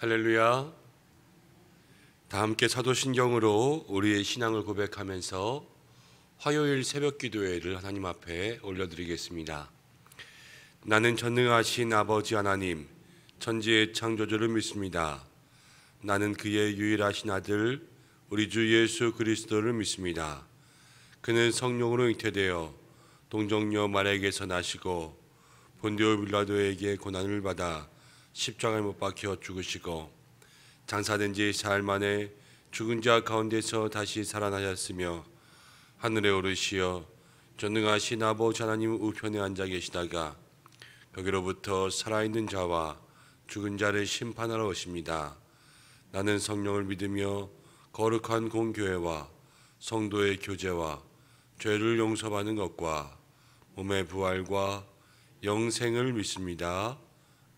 할렐루야. 다 함께 사도신경으로 우리의 신앙을 고백하면서 화요일 새벽 기도회를 하나님 앞에 올려드리겠습니다. 나는 전능하신 아버지 하나님, 천지의 창조주를 믿습니다. 나는 그의 유일하신 아들 우리 주 예수 그리스도를 믿습니다. 그는 성령으로 잉태되어 동정녀 마리아에게서 나시고 본디오 빌라도에게 고난을 받아 십자가에 못 박혀 죽으시고 장사된 지 사흘 만에 죽은 자 가운데서 다시 살아나셨으며 하늘에 오르시어 전능하신 아버지 하나님 우편에 앉아 계시다가 거기로부터 살아있는 자와 죽은 자를 심판하러 오십니다. 나는 성령을 믿으며 거룩한 공교회와 성도의 교제와 죄를 용서받는 것과 몸의 부활과 영생을 믿습니다.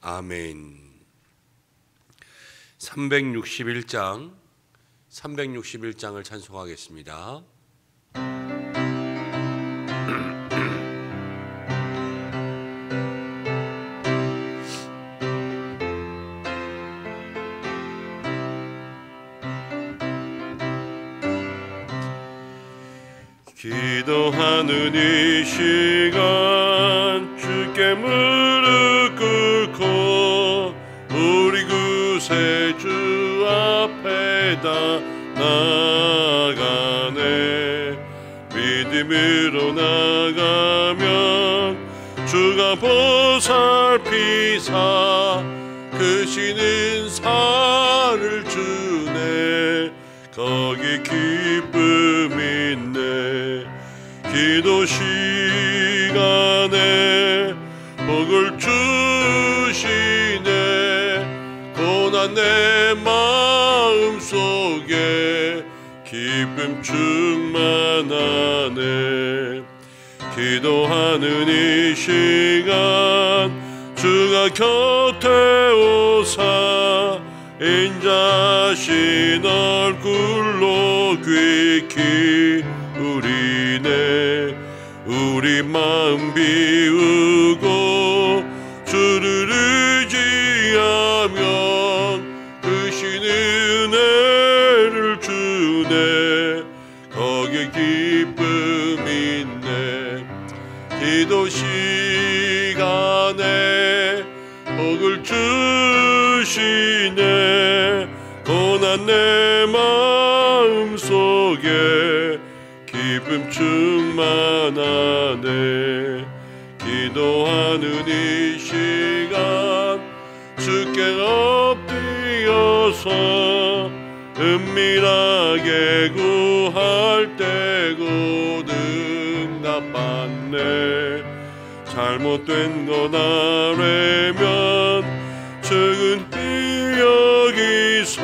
아멘. 361장을 찬송하겠습니다. 기도하는 이 시간 주께 무릎 꿇고 우리 구세주 앞에다 나가네. 믿음으로 나가면 주가 보살피사 크신 은사를 주네. 거기 기쁨 있네. 기도 시간에 복을 주시네. 고난 내 마음속에 기쁨 충만하네. 기도하는 이 시간 주가 곁에 오사 인자신 얼굴로 귀 기울이네. 우리 마음 비우고 주를 의지하면 크신 은혜를 주네. 거기에 기쁨 있네. 기도 시간에 복을 주시네. 고난 내 마음속에 기쁨 충만하네. 기도하는 이 시간 주께 엎드려서 은밀하게 구할 때고 응답받네. 잘못된 것 아뢰면 측은히 여기사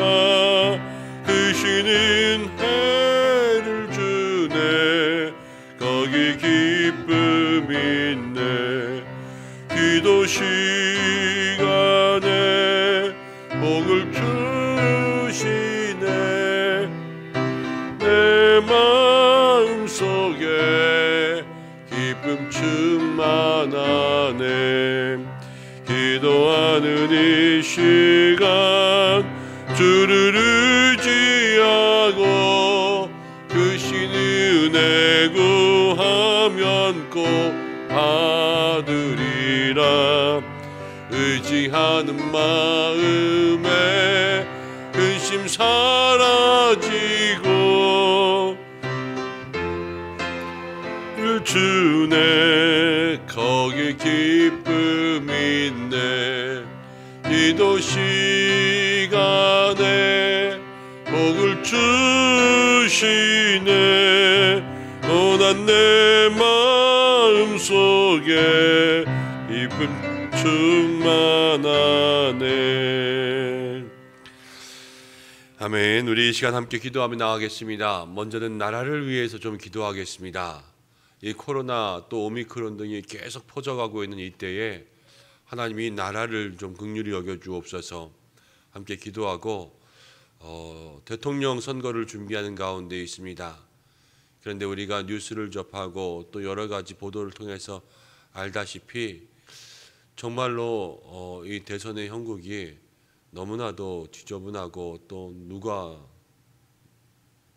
크신 은혜를 주네. 거기 기쁨 있네. 기도 시간에 복을 주시네. 내 마음속에 기쁨 충만하네. 기도하는 이 시간 주를 의지하고 크신 은혜 구하면 꼭 받으리라. 의지하는 마음에 근심 사라지고 주네. 거기 기쁨 있네. 기도 시간에 복을 주시네. 고난 내 마음속에 기쁨 충만하네. 아멘. 우리 이 시간 함께 기도하며 나가겠습니다. 먼저는 나라를 위해서 좀 기도하겠습니다. 이 코로나 또 오미크론 등이 계속 퍼져가고 있는 이때에 하나님이 나라를 좀 긍휼히 여겨주옵소서. 함께 기도하고 대통령 선거를 준비하는 가운데 있습니다. 그런데 우리가 뉴스를 접하고 또 여러 가지 보도를 통해서 알다시피 정말로 이 대선의 형국이 너무나도 지저분하고 또 누가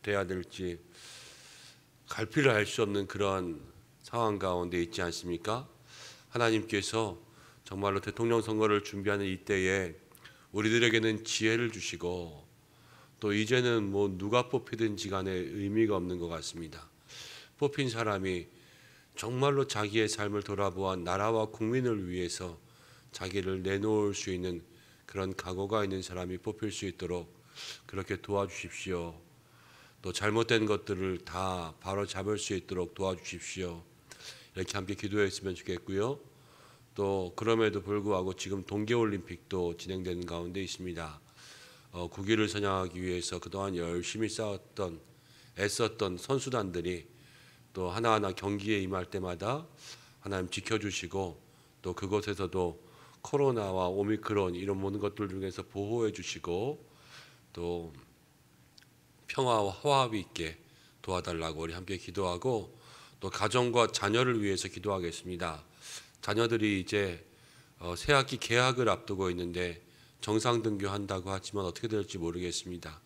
돼야 될지 갈피를 할 수 없는 그런 상황 가운데 있지 않습니까? 하나님께서 정말로 대통령 선거를 준비하는 이때에 우리들에게는 지혜를 주시고 또 이제는 뭐 누가 뽑히든지 간에 의미가 없는 것 같습니다. 뽑힌 사람이 정말로 자기의 삶을 돌아보아 나라와 국민을 위해서 자기를 내놓을 수 있는 그런 각오가 있는 사람이 뽑힐 수 있도록 그렇게 도와주십시오. 또 잘못된 것들을 다 바로 잡을 수 있도록 도와주십시오. 이렇게 함께 기도했으면 좋겠고요. 또 그럼에도 불구하고 지금 동계올림픽도 진행되는 가운데 있습니다. 국위를 선양하기 위해서 그동안 열심히 싸웠던 애썼던 선수단들이 또 하나하나 경기에 임할 때마다 하나님 지켜주시고 또 그곳에서도 코로나와 오미크론 이런 모든 것들 중에서 보호해 주시고 또 평화와 화합이 있게 도와달라고 우리 함께 기도하고 또 가정과 자녀를 위해서 기도하겠습니다. 자녀들이 이제 새학기 개학을 앞두고 있는데 정상 등교한다고 하지만 어떻게 될지 모르겠습니다.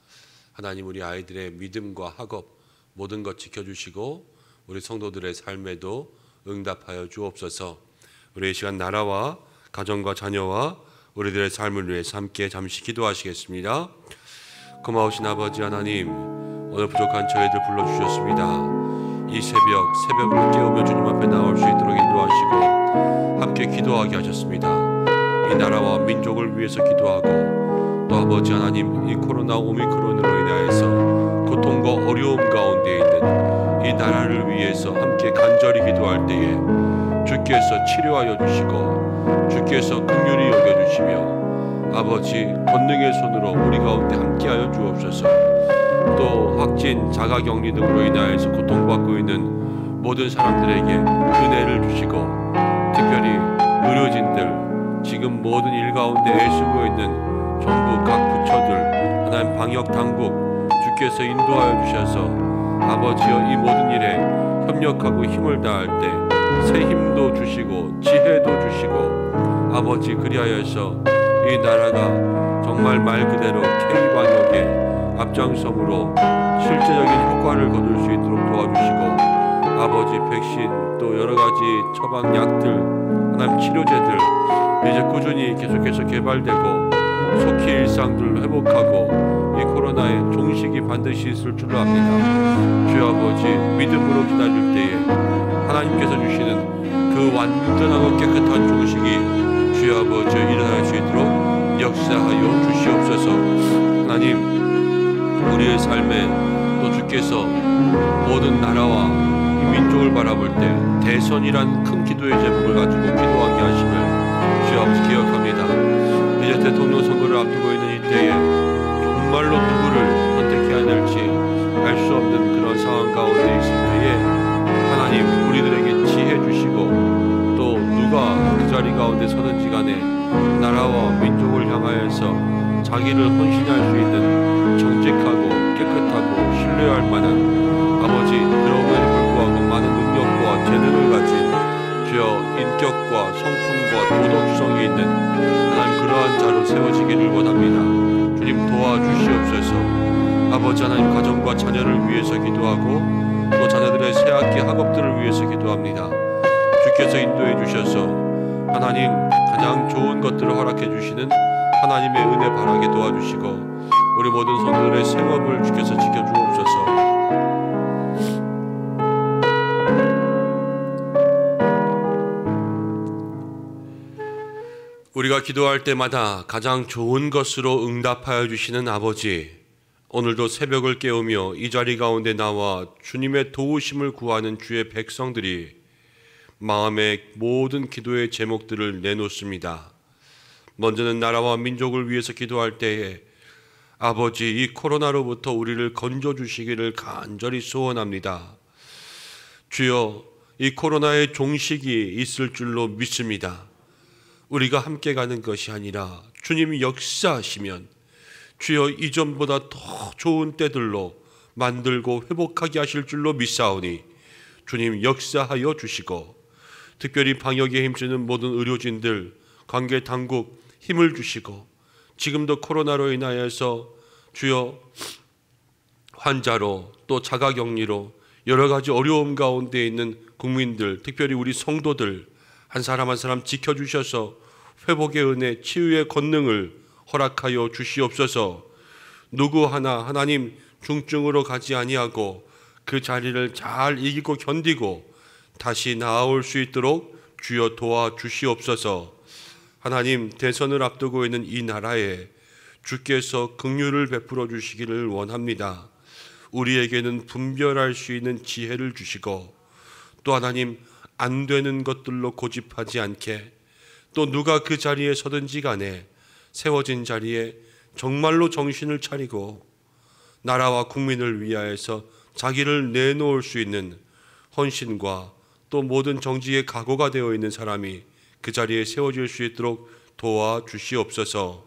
하나님 우리 아이들의 믿음과 학업 모든 것 지켜주시고 우리 성도들의 삶에도 응답하여 주옵소서. 우리 이 시간 나라와 가정과 자녀와 우리들의 삶을 위해서 함께 잠시 기도하시겠습니다. 고마우신 아버지 하나님, 오늘 부족한 저희들 불러주셨습니다. 이 새벽을 깨우며 주님 앞에 나올 수 있도록 인도하시고 함께 기도하게 하셨습니다. 이 나라와 민족을 위해서 기도하고 또 아버지 하나님 이 코로나 오미크론으로 인하여서 고통과 어려움 가운데 있는 이 나라를 위해서 함께 간절히 기도할 때에 주께서 치료하여 주시고 주께서 긍휼히 여겨주시며 아버지 권능의 손으로 우리 가운데 함께하여 주옵소서. 또 확진, 자가격리 등으로 인하여서 고통받고 있는 모든 사람들에게 은혜를 주시고 특별히 의료진들 지금 모든 일 가운데 애쓰고 있는 정부 각 부처들 하나님 방역당국 주께서 인도하여 주셔서 아버지여 이 모든 일에 협력하고 힘을 다할 때 새 힘도 주시고 지혜도 주시고 아버지 그리하여서 이 나라가 정말 말 그대로 K방역의 앞장섬으로 실제적인 효과를 거둘 수 있도록 도와주시고 아버지 백신 또 여러가지 처방약들 하나님 치료제들 이제 꾸준히 계속해서 개발되고 속히 일상들을 회복하고 이 코로나의 종식이 반드시 있을 줄로 압니다. 주여 아버지 믿음으로 기다릴 때에 하나님께서 주시는 그 완전하고 깨끗한 종식이 주여 아버지 일어날 수 있도록 역사하여 주시옵소서. 하나님 우리의 삶에 또 주께서 모든 나라와 이 민족을 바라볼 때 대선이란 큰 기도의 제목을 가지고 기도하게 하심을 주여 아버지 기억합니다. 이제 대통령 선거를 앞두고 있는 이때에 정말로 누구를 선택해야 될지 알 수 없는 그런 상황 가운데 있을 때에 하나님 우리들에게 지혜 주시고 또 누가 그 자리 가운데 서든지 간에 나라와 민족을 향하여서 자기를 헌신할 수 있는 정직하고 깨끗하고 신뢰할 만한 아버지 그럼에도 불구하고 많은 능력과 재능을 가진 주여 인격과 성품과 도덕성이 있는 하나님 그러한 자로 세워지기를 원합니다. 주님 도와주시옵소서. 아버지 하나님 가정과 자녀를 위해서 기도하고 또 자녀들의 새학기 학업들을 위해서 기도합니다. 주께서 인도해 주셔서 하나님 가장 좋은 것들을 허락해 주시는 하나님의 은혜 바라게 도와주시고 우리 모든 성도들의 생업을 주께서 지켜주옵소서. 우리가 기도할 때마다 가장 좋은 것으로 응답하여 주시는 아버지, 오늘도 새벽을 깨우며 이 자리 가운데 나와 주님의 도우심을 구하는 주의 백성들이 마음의 모든 기도의 제목들을 내놓습니다. 먼저는 나라와 민족을 위해서 기도할 때에 아버지 이 코로나로부터 우리를 건져주시기를 간절히 소원합니다. 주여 이 코로나의 종식이 있을 줄로 믿습니다. 우리가 함께 가는 것이 아니라 주님이 역사하시면 주여 이전보다 더 좋은 때들로 만들고 회복하게 하실 줄로 믿사오니 주님 역사하여 주시고 특별히 방역에 힘쓰는 모든 의료진들, 관계 당국 힘을 주시고 지금도 코로나로 인하여서 주여 환자로 또 자가격리로 여러 가지 어려움 가운데 있는 국민들, 특별히 우리 성도들 한 사람 한 사람 지켜주셔서 회복의 은혜, 치유의 권능을 허락하여 주시옵소서. 누구 하나 하나님 중증으로 가지 아니하고 그 자리를 잘 이기고 견디고 다시 나아올 수 있도록 주여 도와주시옵소서. 하나님, 대선을 앞두고 있는 이 나라에 주께서 긍휼을 베풀어 주시기를 원합니다. 우리에게는 분별할 수 있는 지혜를 주시고 또 하나님, 안 되는 것들로 고집하지 않게 또 누가 그 자리에 서든지 간에 세워진 자리에 정말로 정신을 차리고 나라와 국민을 위하여서 자기를 내놓을 수 있는 헌신과 또 모든 정직의 각오가 되어 있는 사람이 그 자리에 세워질 수 있도록 도와주시옵소서.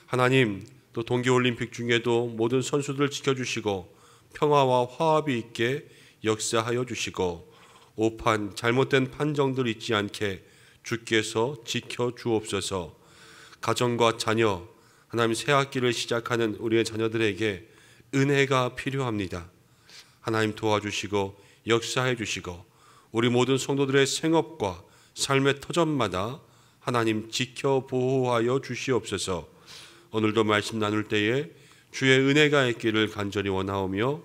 하나님, 또 동계올림픽 중에도 모든 선수들 지켜주시고 평화와 화합이 있게 역사하여 주시고 오판 잘못된 판정들 있지 않게 주께서 지켜주옵소서. 가정과 자녀, 하나님 새 학기를 시작하는 우리의 자녀들에게 은혜가 필요합니다. 하나님 도와주시고 역사해 주시고 우리 모든 성도들의 생업과 삶의 터전마다 하나님 지켜 보호하여 주시옵소서. 오늘도 말씀 나눌 때에 주의 은혜가 있기를 간절히 원하오며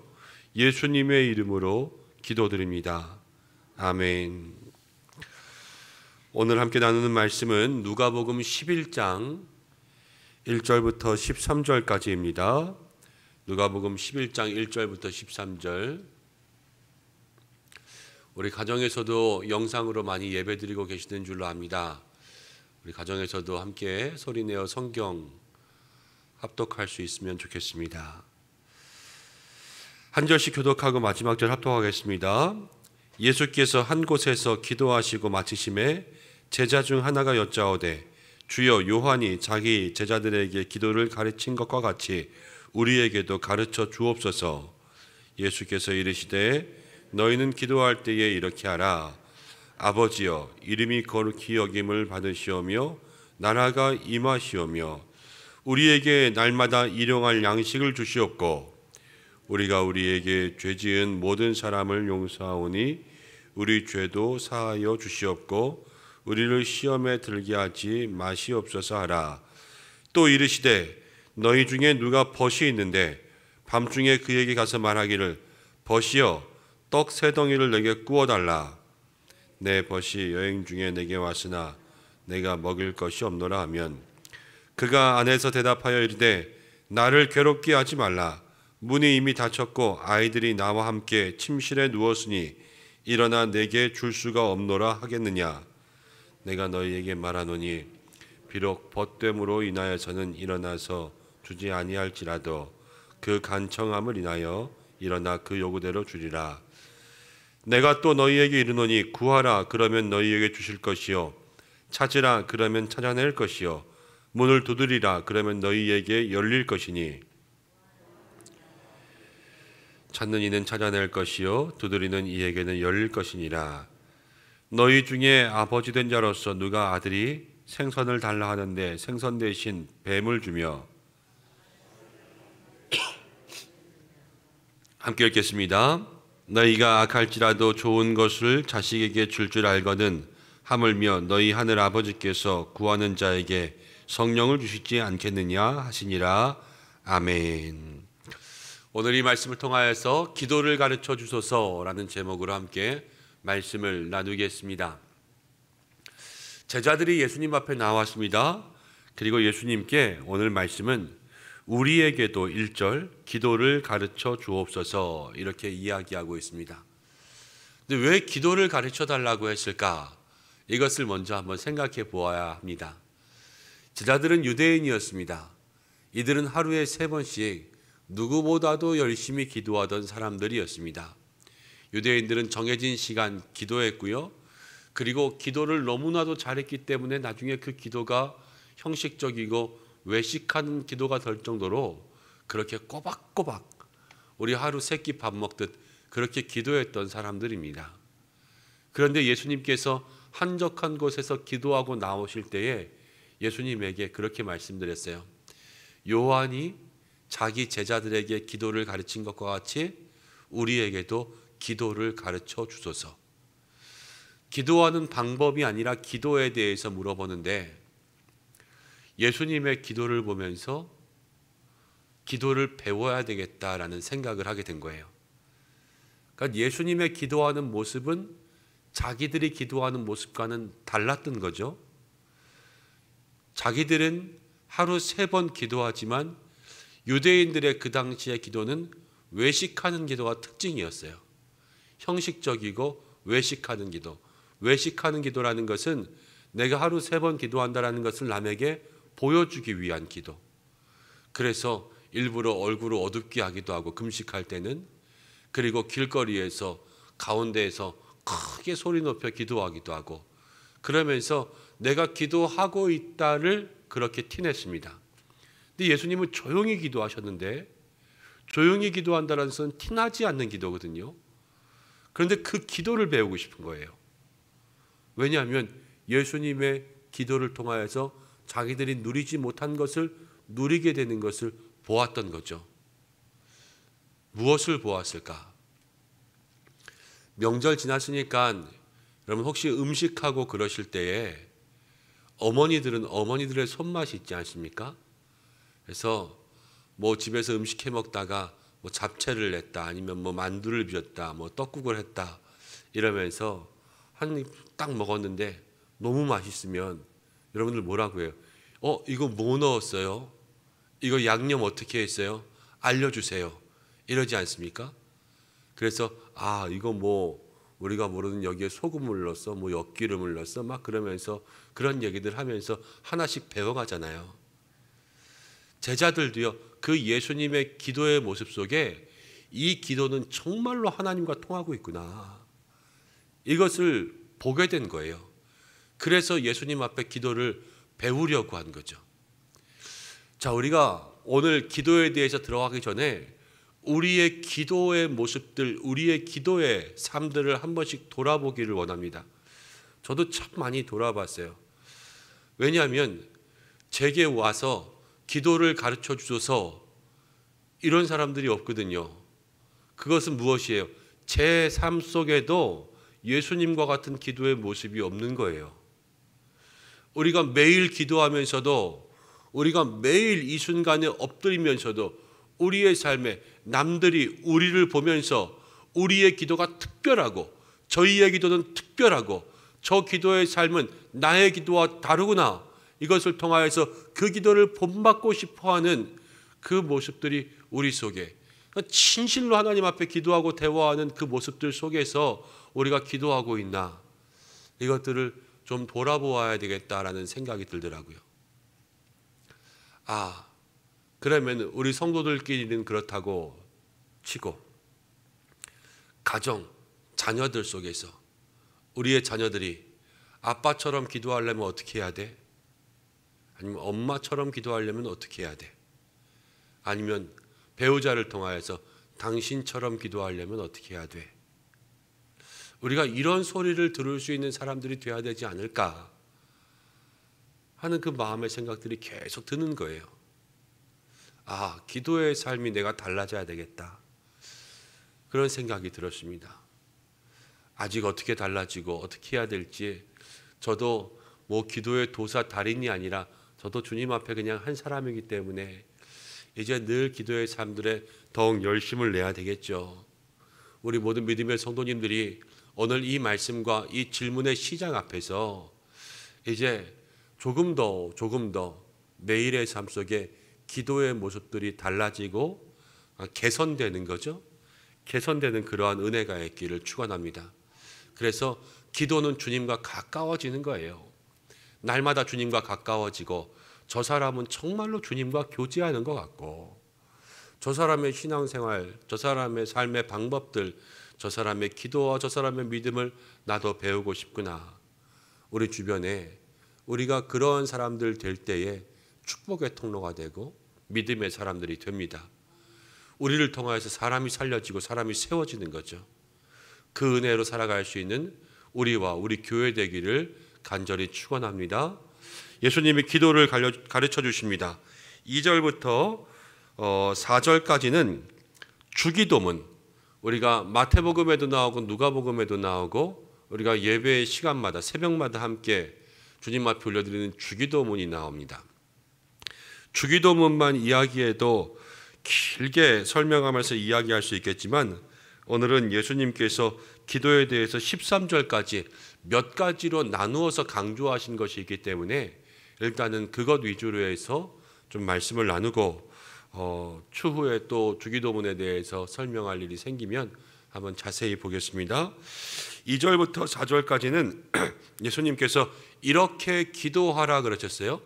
예수님의 이름으로 기도드립니다. 아멘. 오늘 함께 나누는 말씀은 누가복음 11장 1절부터 13절까지입니다. 누가복음 11장 1절부터 13절. 우리 가정에서도 영상으로 많이 예배드리고 계시는 줄로 압니다. 우리 가정에서도 함께 소리내어 성경 합독할 수 있으면 좋겠습니다. 한 절씩 교독하고 마지막 절 합독하겠습니다. 예수께서 한 곳에서 기도하시고 마치심에 제자 중 하나가 여짜오되 주여, 요한이 자기 제자들에게 기도를 가르친 것과 같이 우리에게도 가르쳐 주옵소서. 예수께서 이르시되 너희는 기도할 때에 이렇게 하라. 아버지여, 이름이 거룩히 여김을 받으시오며 나라가 임하시오며 우리에게 날마다 일용할 양식을 주시옵고 우리가 우리에게 죄 지은 모든 사람을 용서하오니 우리 죄도 사하여 주시옵고 우리를 시험에 들게 하지 마시옵소서 하라. 또 이르시되 너희 중에 누가 벗이 있는데 밤중에 그에게 가서 말하기를 벗이여, 떡 세 덩이를 내게 구워달라. 내 벗이 여행 중에 내게 왔으나 내가 먹일 것이 없노라 하면 그가 안에서 대답하여 이르되 나를 괴롭게 하지 말라. 문이 이미 닫혔고 아이들이 나와 함께 침실에 누웠으니 일어나 내게 줄 수가 없노라 하겠느냐. 내가 너희에게 말하노니 비록 벗됨으로 인하여서는 일어나서 주지 아니할지라도 그 간청함을 인하여 일어나 그 요구대로 주리라. 내가 또 너희에게 이르노니 구하라, 그러면 너희에게 주실 것이요 찾으라, 그러면 찾아낼 것이요 문을 두드리라, 그러면 너희에게 열릴 것이니 찾는 이는 찾아낼 것이요 두드리는 이에게는 열릴 것이니라. 너희 중에 아버지 된 자로서 누가 아들이 생선을 달라 하는데 생선 대신 뱀을 주며 함께 읽겠습니다. 너희가 악할지라도 좋은 것을 자식에게 줄 줄 알거든 하물며 너희 하늘 아버지께서 구하는 자에게 성령을 주시지 않겠느냐 하시니라. 아멘. 오늘 이 말씀을 통하여서 기도를 가르쳐 주소서라는 제목으로 함께 말씀을 나누겠습니다. 제자들이 예수님 앞에 나왔습니다. 그리고 예수님께 오늘 말씀은 우리에게도 1절 기도를 가르쳐 주옵소서 이렇게 이야기하고 있습니다. 근데 왜 기도를 가르쳐 달라고 했을까? 이것을 먼저 한번 생각해 보아야 합니다. 제자들은 유대인이었습니다. 이들은 하루에 3번씩 누구보다도 열심히 기도하던 사람들이었습니다. 유대인들은 정해진 시간 기도했고요. 그리고 기도를 너무나도 잘했기 때문에 나중에 그 기도가 형식적이고 외식하는 기도가 될 정도로 그렇게 꼬박꼬박 우리 하루 3끼 밥 먹듯 그렇게 기도했던 사람들입니다. 그런데 예수님께서 한적한 곳에서 기도하고 나오실 때에 예수님에게 그렇게 말씀드렸어요. 요한이 자기 제자들에게 기도를 가르친 것과 같이 우리에게도 기도를 가르쳐 주소서. 기도하는 방법이 아니라 기도에 대해서 물어보는데, 예수님의 기도를 보면서 기도를 배워야 되겠다라는 생각을 하게 된 거예요. 그러니까 예수님의 기도하는 모습은 자기들이 기도하는 모습과는 달랐던 거죠. 자기들은 하루 3번 기도하지만 유대인들의 그 당시의 기도는 외식하는 기도가 특징이었어요. 형식적이고 외식하는 기도. 외식하는 기도라는 것은 내가 하루 3번 기도한다라는 것을 남에게 보여주기 위한 기도. 그래서 일부러 얼굴을 어둡게 하기도 하고 금식할 때는, 그리고 길거리에서 가운데에서 크게 소리 높여 기도하기도 하고, 그러면서 내가 기도하고 있다를 그렇게 티냈습니다. 근데 예수님은 조용히 기도하셨는데, 조용히 기도한다는 것은 티나지 않는 기도거든요. 그런데 그 기도를 배우고 싶은 거예요. 왜냐하면 예수님의 기도를 통하여서 자기들이 누리지 못한 것을 누리게 되는 것을 보았던 거죠. 무엇을 보았을까? 명절 지났으니까 여러분 혹시 음식하고 그러실 때에 어머니들은 어머니들의 손맛이 있지 않습니까? 그래서 뭐 집에서 음식 해 먹다가 뭐 잡채를 냈다, 아니면 뭐 만두를 빚었다, 뭐 떡국을 했다 이러면서 한 입 딱 먹었는데 너무 맛있으면 여러분들 뭐라고 해요? 이거 뭐 넣었어요? 이거 양념 어떻게 했어요? 알려주세요. 이러지 않습니까? 그래서 이거 뭐 우리가 모르는 여기에 소금을 넣었어, 뭐 엿기름을 넣었어, 막 그러면서 그런 얘기들 하면서 하나씩 배워가잖아요. 제자들도요, 그 예수님의 기도의 모습 속에 이 기도는 정말로 하나님과 통하고 있구나, 이것을 보게 된 거예요. 그래서 예수님 앞에 기도를 배우려고 한 거죠. 자, 우리가 오늘 기도에 대해서 들어가기 전에 우리의 기도의 모습들, 우리의 기도의 삶들을 한 번씩 돌아보기를 원합니다. 저도 참 많이 돌아봤어요. 왜냐하면 제게 와서 기도를 가르쳐 주셔서 이런 사람들이 없거든요. 그것은 무엇이에요? 제 삶 속에도 예수님과 같은 기도의 모습이 없는 거예요. 우리가 매일 기도하면서도, 우리가 매일 이 순간에 엎드리면서도 우리의 삶에 남들이 우리를 보면서 우리의 기도가 특별하고, 저희의 기도는 특별하고, 저 기도의 삶은 나의 기도와 다르구나, 이것을 통하여서 그 기도를 본받고 싶어하는 그 모습들이 우리 속에, 진실로 하나님 앞에 기도하고 대화하는 그 모습들 속에서 우리가 기도하고 있나, 이것들을 좀 돌아보아야 되겠다라는 생각이 들더라고요. 그러면 우리 성도들끼리는 그렇다고 치고, 가정, 자녀들 속에서 우리의 자녀들이 아빠처럼 기도하려면 어떻게 해야 돼? 아니면 엄마처럼 기도하려면 어떻게 해야 돼? 아니면 배우자를 통하여서 당신처럼 기도하려면 어떻게 해야 돼? 우리가 이런 소리를 들을 수 있는 사람들이 되어야 되지 않을까 하는 그 마음의 생각들이 계속 드는 거예요. 기도의 삶이 내가 달라져야 되겠다, 그런 생각이 들었습니다. 아직 어떻게 달라지고 어떻게 해야 될지, 저도 뭐 기도의 도사 달인이 아니라 저도 주님 앞에 그냥 한 사람이기 때문에 이제 늘 기도의 삶들에 더욱 열심을 내야 되겠죠. 우리 모든 믿음의 성도님들이 오늘 이 말씀과 이 질문의 시작 앞에서 이제 조금 더 매일의 삶 속에 기도의 모습들이 달라지고 개선되는 거죠. 개선되는 그러한 은혜가 있기를 축원합니다. 그래서 기도는 주님과 가까워지는 거예요. 날마다 주님과 가까워지고, 저 사람은 정말로 주님과 교제하는 것 같고, 저 사람의 신앙생활, 저 사람의 삶의 방법들, 저 사람의 기도와 저 사람의 믿음을 나도 배우고 싶구나. 우리 주변에 우리가 그런 사람들 될 때에 축복의 통로가 되고 믿음의 사람들이 됩니다. 우리를 통하여서 사람이 살려지고 사람이 세워지는 거죠. 그 은혜로 살아갈 수 있는 우리와 우리 교회 되기를 간절히 축원합니다. 예수님이 기도를 가르쳐 주십니다. 2절부터 4절까지는 주기도문, 우리가 마태복음에도 나오고 누가복음에도 나오고 우리가 예배 시간마다 새벽마다 함께 주님 앞에 올려드리는 주기도문이 나옵니다. 주기도문만 이야기해도 길게 설명하면서 이야기할 수 있겠지만 오늘은 예수님께서 기도에 대해서 13절까지 몇 가지로 나누어서 강조하신 것이 있기 때문에 일단은 그것 위주로 해서 좀 말씀을 나누고 추후에 또 주기도문에 대해서 설명할 일이 생기면 한번 자세히 보겠습니다. 2절부터 4절까지는 예수님께서 이렇게 기도하라 그러셨어요.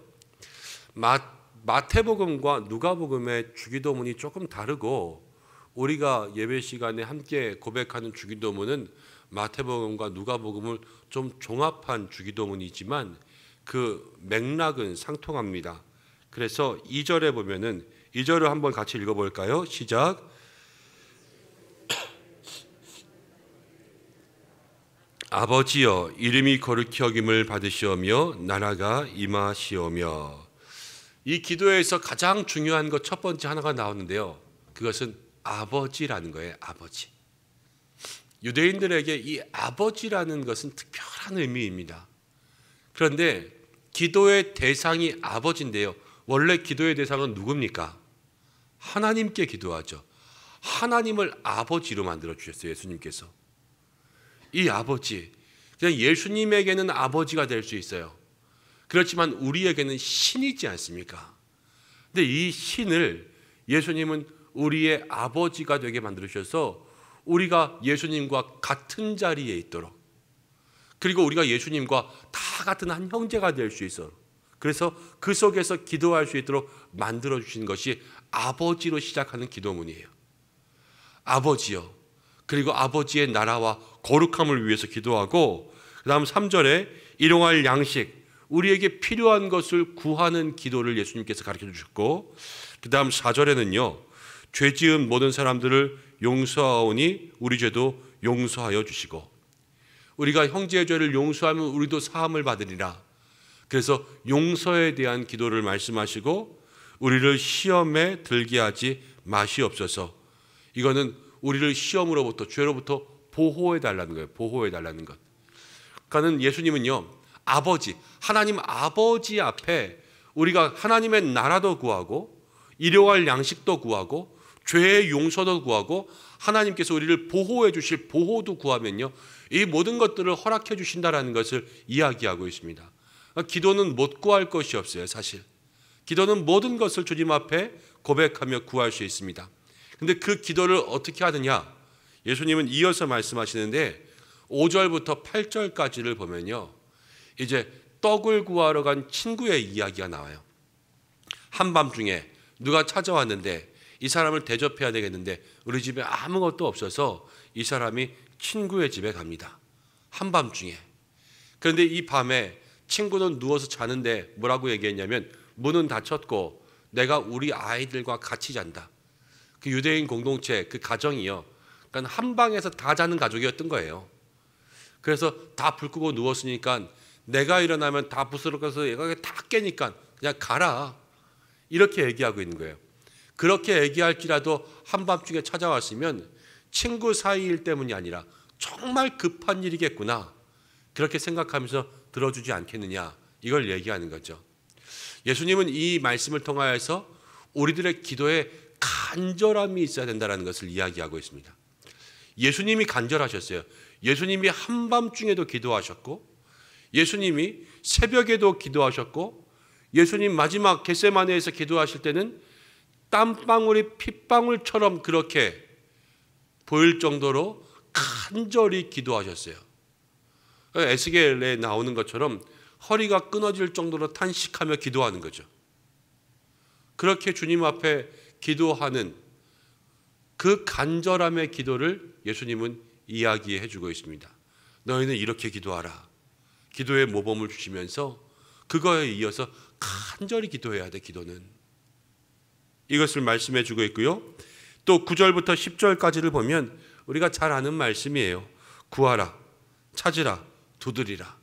마태복음과 누가복음의 주기도문이 조금 다르고 우리가 예배 시간에 함께 고백하는 주기도문은 마태복음과 누가복음을 좀 종합한 주기도문이지만 그 맥락은 상통합니다. 그래서 2절에 보면은 2절을 한번 같이 읽어볼까요? 시작. 아버지여 이름이 거룩히 여김을 받으시오며 나라가 임하시오며. 이 기도에서 가장 중요한 것 첫 번째 하나가 나오는데요. 그것은 아버지라는 거예요. 아버지. 유대인들에게 이 아버지라는 것은 특별한 의미입니다. 그런데 기도의 대상이 아버지인데요. 원래 기도의 대상은 누굽니까? 하나님께 기도하죠. 하나님을 아버지로 만들어 주셨어요. 예수님께서. 이 아버지, 그냥 예수님에게는 아버지가 될 수 있어요. 그렇지만 우리에게는 신이지 않습니까? 근데 이 신을 예수님은 우리의 아버지가 되게 만들어 주셔서 우리가 예수님과 같은 자리에 있도록, 그리고 우리가 예수님과 다 같은 한 형제가 될 수 있어. 그래서 그 속에서 기도할 수 있도록 만들어 주신 것이 아버지로 시작하는 기도문이에요. 아버지요. 그리고 아버지의 나라와 거룩함을 위해서 기도하고, 그 다음 3절에 일용할 양식, 우리에게 필요한 것을 구하는 기도를 예수님께서 가르쳐 주셨고, 그 다음 4절에는요 죄 지은 모든 사람들을 용서하오니 우리 죄도 용서하여 주시고, 우리가 형제의 죄를 용서하면 우리도 사함을 받으리라. 그래서 용서에 대한 기도를 말씀하시고, 우리를 시험에 들게 하지 마시옵소서. 이거는 우리를 시험으로부터, 죄로부터 보호해 달라는 거예요. 보호해 달라는 것. 그러니까 예수님은요 아버지, 하나님 아버지 앞에 우리가 하나님의 나라도 구하고 일용할 양식도 구하고 죄의 용서도 구하고 하나님께서 우리를 보호해 주실 보호도 구하면요 이 모든 것들을 허락해 주신다라는 것을 이야기하고 있습니다. 기도는 못 구할 것이 없어요. 사실 기도는 모든 것을 주님 앞에 고백하며 구할 수 있습니다. 근데 그 기도를 어떻게 하느냐, 예수님은 이어서 말씀하시는데 5절부터 8절까지를 보면요 이제 떡을 구하러 간 친구의 이야기가 나와요. 한밤중에 누가 찾아왔는데 이 사람을 대접해야 되겠는데 우리 집에 아무것도 없어서 이 사람이 친구의 집에 갑니다. 한밤중에. 그런데 이 밤에 친구는 누워서 자는데 뭐라고 얘기했냐면 문은 닫혔고 내가 우리 아이들과 같이 잔다. 그 유대인 공동체, 그 가정이요, 그러니까 한 방에서 다 자는 가족이었던 거예요. 그래서 다 불 끄고 누웠으니까 내가 일어나면 다 부스러져서 얘가 다 깨니까 그냥 가라, 이렇게 얘기하고 있는 거예요. 그렇게 얘기할지라도 한밤중에 찾아왔으면 친구 사이일 때문이 아니라 정말 급한 일이겠구나, 그렇게 생각하면서 들어주지 않겠느냐, 이걸 얘기하는 거죠. 예수님은 이 말씀을 통하여서 우리들의 기도에 간절함이 있어야 된다는 것을 이야기하고 있습니다. 예수님이 간절하셨어요. 예수님이 한밤중에도 기도하셨고, 예수님이 새벽에도 기도하셨고, 예수님 마지막 겟세마네에서 기도하실 때는 땀방울이 핏방울처럼 그렇게 보일 정도로 간절히 기도하셨어요. 에스겔에 나오는 것처럼 허리가 끊어질 정도로 탄식하며 기도하는 거죠. 그렇게 주님 앞에 기도하는 그 간절함의 기도를 예수님은 이야기해 주고 있습니다. 너희는 이렇게 기도하라. 기도의 모범을 주시면서 그거에 이어서 간절히 기도해야 돼. 기도는 이것을 말씀해 주고 있고요. 또 9절부터 10절까지를 보면 우리가 잘 아는 말씀이에요. 구하라, 찾으라, 두드리라.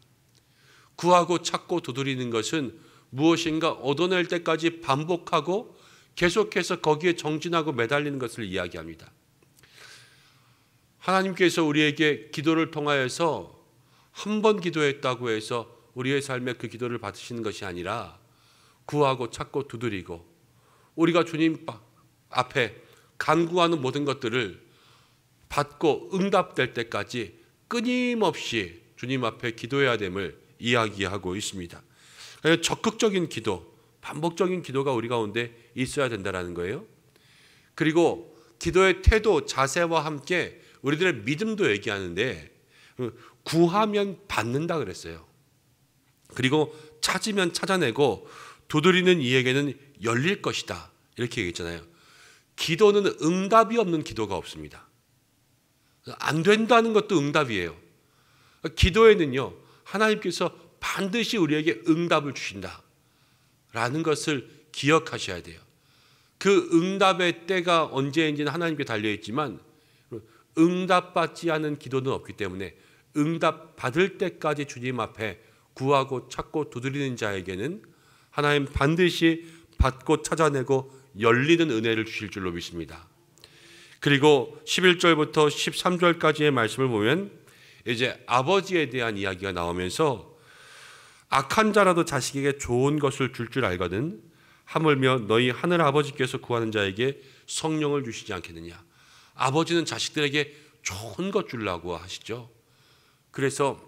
구하고 찾고 두드리는 것은 무엇인가 얻어낼 때까지 반복하고 계속해서 거기에 정진하고 매달리는 것을 이야기합니다. 하나님께서 우리에게 기도를 통하여서 한 번 기도했다고 해서 우리의 삶에 그 기도를 받으시는 것이 아니라 구하고 찾고 두드리고 우리가 주님 앞에 간구하는 모든 것들을 받고 응답될 때까지 끊임없이 주님 앞에 기도해야 됨을 이야기하고 있습니다. 적극적인 기도, 반복적인 기도가 우리 가운데 있어야 된다는 거예요. 그리고 기도의 태도, 자세와 함께 우리들의 믿음도 얘기하는데 구하면 받는다 그랬어요. 그리고 찾으면 찾아내고 두드리는 이에게는 열릴 것이다 이렇게 얘기했잖아요. 기도는 응답이 없는 기도가 없습니다. 안 된다는 것도 응답이에요. 기도에는요 하나님께서 반드시 우리에게 응답을 주신다라는 것을 기억하셔야 돼요. 그 응답의 때가 언제인지는 하나님께 달려있지만 응답받지 않은 기도는 없기 때문에 응답 받을 때까지 주님 앞에 구하고 찾고 두드리는 자에게는 하나님 반드시 받고 찾아내고 열리는 은혜를 주실 줄로 믿습니다. 그리고 11절부터 13절까지의 말씀을 보면 이제 아버지에 대한 이야기가 나오면서 악한 자라도 자식에게 좋은 것을 줄 알거든 하물며 너희 하늘 아버지께서 구하는 자에게 성령을 주시지 않겠느냐. 아버지는 자식들에게 좋은 것 주려고 하시죠. 그래서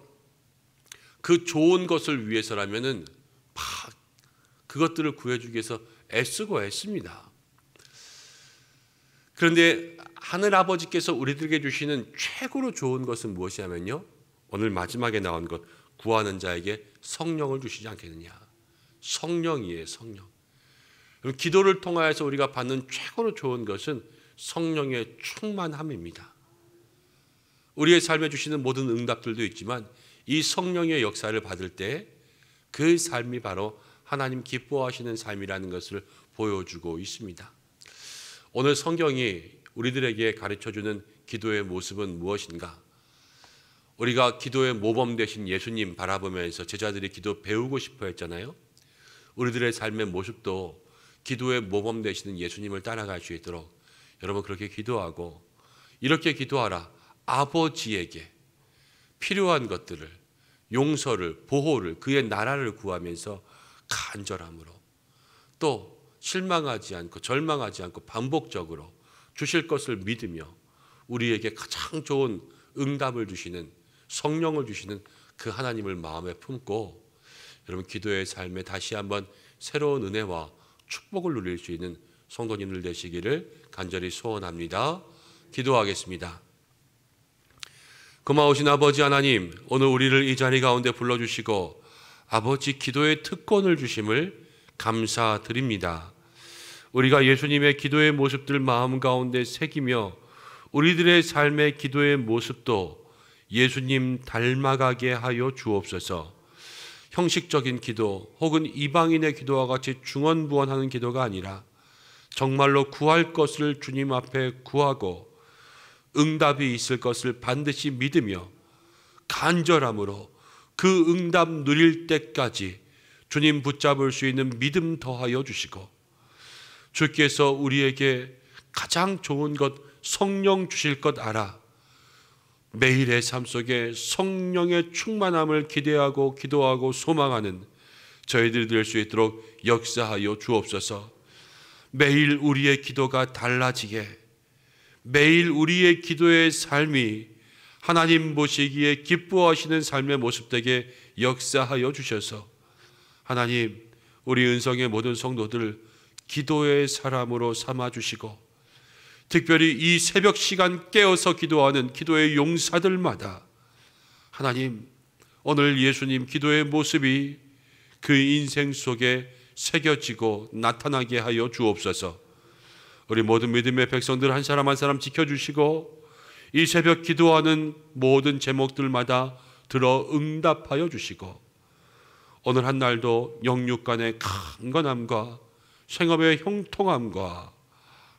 그 좋은 것을 위해서라면은 막 그것들을 구해주기 위해서 애쓰고 애씁니다. 그런데 하늘 아버지께서 우리들에게 주시는 최고로 좋은 것은 무엇이냐면요, 오늘 마지막에 나온 것, 구하는 자에게 성령을 주시지 않겠느냐. 성령이에요, 성령. 기도를 통하여서 우리가 받는 최고로 좋은 것은 성령의 충만함입니다. 우리의 삶에 주시는 모든 응답들도 있지만 이 성령의 역사를 받을 때 그 삶이 바로 하나님 기뻐하시는 삶이라는 것을 보여주고 있습니다. 오늘 성경이 우리들에게 가르쳐주는 기도의 모습은 무엇인가? 우리가 기도의 모범 되신 예수님 바라보면서 제자들이 기도 배우고 싶어 했잖아요. 우리들의 삶의 모습도 기도의 모범 되시는 예수님을 따라갈 수 있도록 여러분 그렇게 기도하고 이렇게 기도하라. 아버지에게 필요한 것들을, 용서를, 보호를, 그의 나라를 구하면서 간절함으로 또 실망하지 않고 절망하지 않고 반복적으로 주실 것을 믿으며 우리에게 가장 좋은 응답을 주시는, 성령을 주시는 그 하나님을 마음에 품고 여러분 기도의 삶에 다시 한번 새로운 은혜와 축복을 누릴 수 있는 성도님들 되시기를 간절히 소원합니다. 기도하겠습니다. 고마우신 아버지 하나님, 오늘 우리를 이 자리 가운데 불러주시고 아버지 기도의 특권을 주심을 감사드립니다. 우리가 예수님의 기도의 모습들 마음 가운데 새기며 우리들의 삶의 기도의 모습도 예수님 닮아가게 하여 주옵소서. 형식적인 기도 혹은 이방인의 기도와 같이 중언부언하는 기도가 아니라 정말로 구할 것을 주님 앞에 구하고 응답이 있을 것을 반드시 믿으며 간절함으로 그 응답 누릴 때까지 주님 붙잡을 수 있는 믿음 더하여 주시고 주께서 우리에게 가장 좋은 것 성령 주실 것 알아 매일의 삶 속에 성령의 충만함을 기대하고 기도하고 소망하는 저희들이 될 수 있도록 역사하여 주옵소서. 매일 우리의 기도가 달라지게, 매일 우리의 기도의 삶이 하나님 보시기에 기뻐하시는 삶의 모습 되게 역사하여 주셔서 하나님 우리 은성의 모든 성도들 기도의 사람으로 삼아주시고 특별히 이 새벽 시간 깨어서 기도하는 기도의 용사들마다 하나님 오늘 예수님 기도의 모습이 그 인생 속에 새겨지고 나타나게 하여 주옵소서. 우리 모든 믿음의 백성들 한 사람 한 사람 지켜주시고 이 새벽 기도하는 모든 제목들마다 들어 응답하여 주시고 오늘 한 날도 영육 간의 강건함과 생업의 형통함과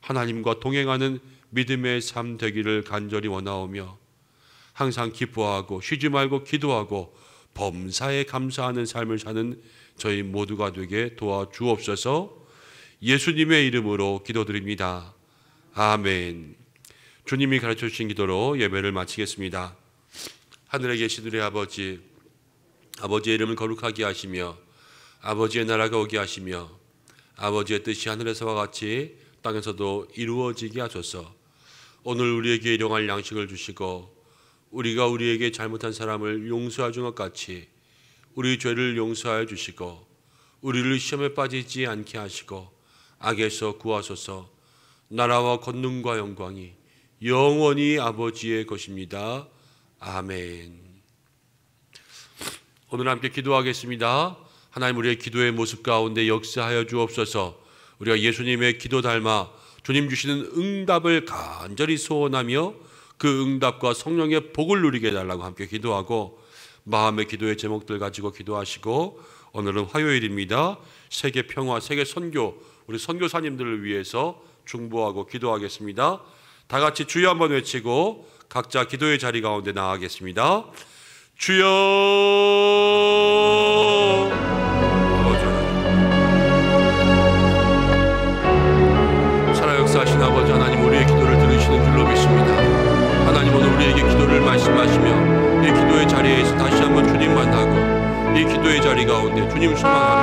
하나님과 동행하는 믿음의 삶 되기를 간절히 원하오며 항상 기뻐하고 쉬지 말고 기도하고 범사에 감사하는 삶을 사는 저희 모두가 되게 도와주옵소서. 예수님의 이름으로 기도드립니다. 아멘. 주님이 가르쳐 주신 기도로 예배를 마치겠습니다. 하늘에 계신 우리 아버지, 아버지의 이름을 거룩하게 하시며 아버지의 나라가 오게 하시며 아버지의 뜻이 하늘에서와 같이 땅에서도 이루어지게 하소서. 오늘 우리에게 일용할 양식을 주시고 우리가 우리에게 잘못한 사람을 용서해 준 것 같이 우리 죄를 용서하여 주시고 우리를 시험에 빠지지 않게 하시고 악에서 구하소서. 나라와 권능과 영광이 영원히 아버지의 것입니다. 아멘. 오늘 함께 기도하겠습니다. 하나님, 우리의 기도의 모습 가운데 역사하여 주옵소서. 우리가 예수님의 기도 닮아 주님 주시는 응답을 간절히 소원하며 그 응답과 성령의 복을 누리게 해달라고 함께 기도하고 마음의 기도의 제목들 가지고 기도하시고, 오늘은 화요일입니다. 세계 평화, 세계 선교, 우리 선교사님들을 위해서 중보하고 기도하겠습니다. 다 같이 주여 한번 외치고 각자 기도의 자리 가운데 나아가겠습니다. 주여. 살아 역사하신 아버지 하나님, 우리의 기도를 들으시는 줄로 믿습니다. 하나님, 오늘 우리에게 기도를 말씀하시며 이 기도의 자리에서 다시 한번 주님 만나고 이 기도의 자리 가운데 주님 소망하는